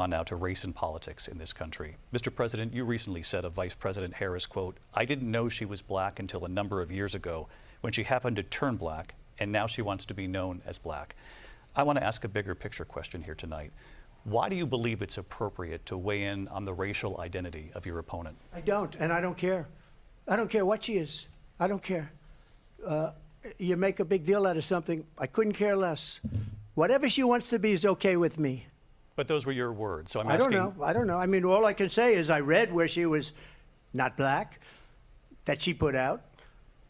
On now to race and politics in this country. Mr. President, you recently said of Vice President Harris, quote, "I didn't know she was black until a number of years ago when she happened to turn black, and now she wants to be known as black." I want to ask a bigger picture question here tonight. Why do you believe it's appropriate to weigh in on the racial identity of your opponent? I don't, and I don't care. I don't care what she is. I don't care. You make a big deal out of something, I couldn't care less. Whatever she wants to be is okay with me. But those were your words, so I'm asking. asking. I don't know. I mean, all I can say is I read where she was not black, that she put out,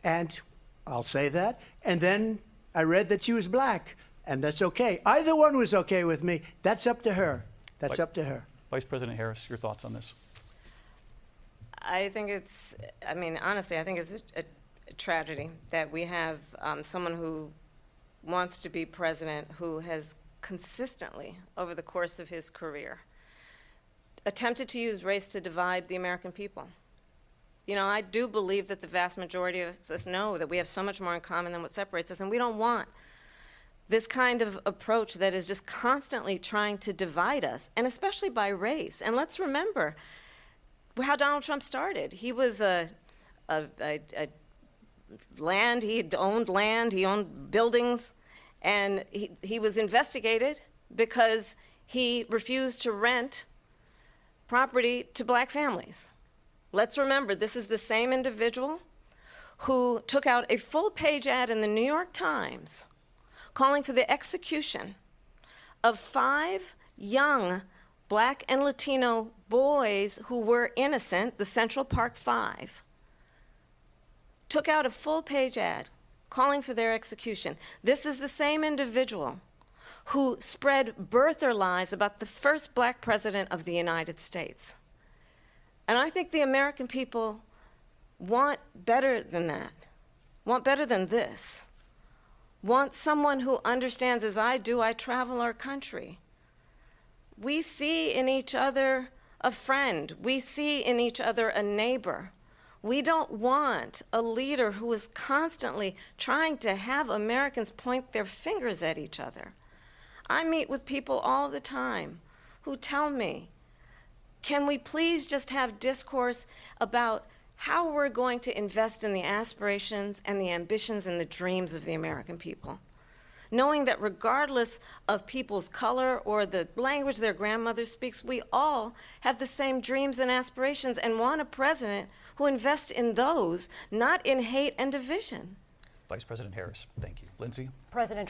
and I'll say that. And then I read that she was black, and that's okay. Either one was okay with me. That's up to her. That's up to her. Vice President Harris, your thoughts on this? I think it's, I mean, honestly, I think it's a tragedy that we have someone who wants to be president who has consistently, over the course of his career, attempted to use race to divide the American people. You know, I do believe that the vast majority of us know that we have so much more in common than what separates us, and we don't want this kind of approach that is just constantly trying to divide us, and especially by race. And let's remember how Donald Trump started. He was land, he owned buildings, and he was investigated because he refused to rent property to black families. Let's remember, this is the same individual who took out a full-page ad in the New York Times calling for the execution of 5 young black and Latino boys who were innocent, the Central Park 5. Took out a full-page ad calling for their execution. This is the same individual who spread birther lies about the first black president of the United States. And I think the American people want better than that, want better than this, want someone who understands, as I do, I travel our country. We see in each other a friend. We see in each other a neighbor. We don't want a leader who is constantly trying to have Americans point their fingers at each other. I meet with people all the time who tell me, can we please just have discourse about how we're going to invest in the aspirations and the ambitions and the dreams of the American people? Knowing that regardless of people's color or the language their grandmother speaks, we all have the same dreams and aspirations and want a president who invests in those, not in hate and division. Vice President Harris, thank you. Lindsay? President